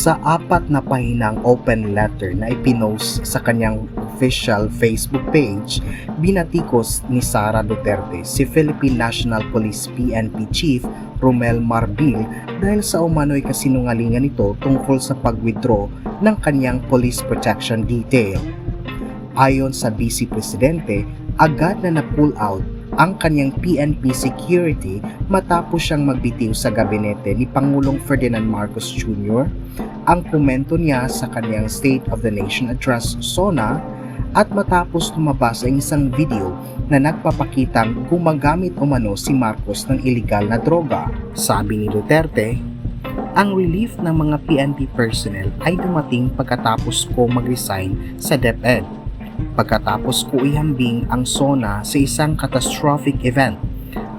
Sa 4 na pahinang open letter na ipinost sa kanyang official Facebook page, binatikos ni Sara Duterte si Philippine National Police PNP Chief Romel Marbil dahil sa umano'y kasinungalingan nito tungkol sa pag-withdraw ng kanyang police protection detail. Ayon sa Vice Presidente, agad na na-pull out ang kanyang PNP security matapos siyang magbitiw sa gabinete ni Pangulong Ferdinand Marcos Jr. Ang komento niya sa kanyang State of the Nation Address SONA at matapos lumabas ang isang video na nagpapakitang gumagamit umano si Marcos ng iligal na droga. Sabi ni Duterte, ang relief ng mga PNP personnel ay dumating pagkatapos ko mag-resign sa DepEd. Pagkatapos ko ihambing ang SONA sa isang catastrophic event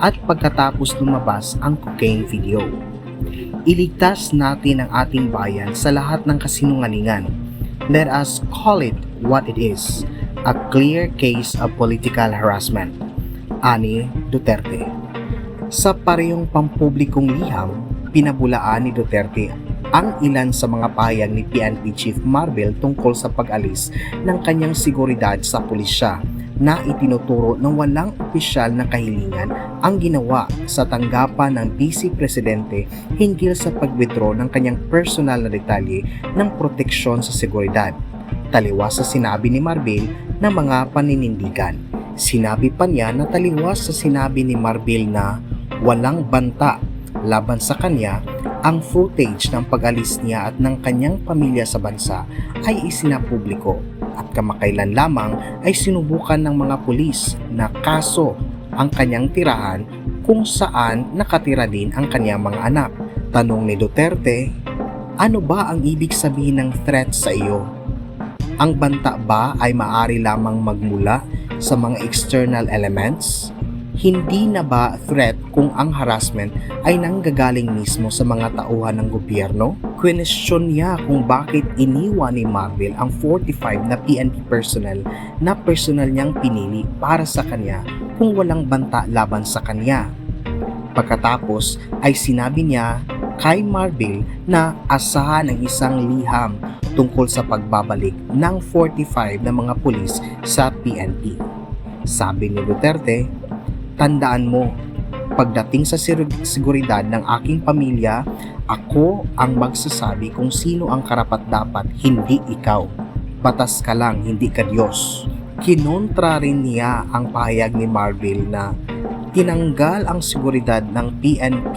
at pagkatapos lumabas ang cocaine video. Iligtas natin ang ating bayan sa lahat ng kasinungalingan. Let us call it what it is, a clear case of political harassment. Ani Duterte. Sa parehong pampublikong liham, pinabulaan ni Duterte ang ilan sa mga pahayag ni PNP Chief Marbil tungkol sa pag-alis ng kanyang seguridad sa pulisya na itinuturo ng walang opisyal na kahilingan ang ginawa sa tanggapan ng Vice Presidente hinggil sa pag-withdraw ng kanyang personal na detalye ng proteksyon sa seguridad. Taliwas sa sinabi ni Marbil na mga paninindigan. Sinabi pa niya na taliwas sa sinabi ni Marbil na walang banta laban sa kanya. Ang footage ng pag-alis niya at ng kanyang pamilya sa bansa ay isinapubliko at kamakailan lamang ay sinubukan ng mga pulis na kaso ang kanyang tirahan kung saan nakatira din ang kanyang mga anak. Tanong ni Duterte, ano ba ang ibig sabihin ng threat sa iyo? Ang banta ba ay maaari lamang magmula sa mga external elements? Hindi na ba threat kung ang harassment ay nanggagaling mismo sa mga tauhan ng gobyerno? Question niya kung bakit iniwan ni Marbil ang 45 na PNP personnel na personal niyang pinili para sa kanya kung walang banta laban sa kanya. Pagkatapos ay sinabi niya kay Marbil na asahan ang isang liham tungkol sa pagbabalik ng 45 na mga pulis sa PNP. Sabi ni Duterte, tandaan mo, pagdating sa seguridad ng aking pamilya, ako ang magsasabi kung sino ang karapat-dapat, hindi ikaw. Batas ka lang, hindi ka Diyos. Kinontra rin niya ang pahayag ni Marbil na tinanggal ang seguridad ng PNP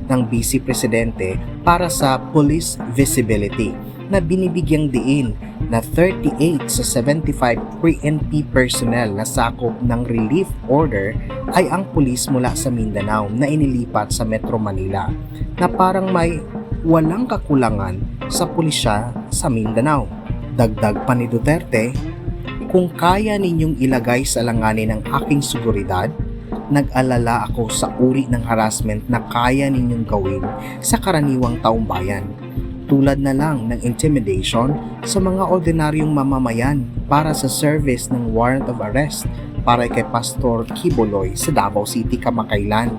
ng Vice Presidente para sa police visibility na binibigyang diin na 38 sa 75 PNP personnel na sakop ng relief order ay ang pulis mula sa Mindanao na inilipat sa Metro Manila na parang may walang kakulangan sa pulisya sa Mindanao. Dagdag pa ni Duterte, kung kaya ninyong ilagay sa langanin ng aking seguridad, nag-alala ako sa uri ng harassment na kaya ninyong gawin sa karaniwang taong bayan. Tulad na lang ng intimidation sa mga ordinaryong mamamayan para sa service ng warrant of arrest para kay Pastor Quiboloy sa Davao City kamakailan.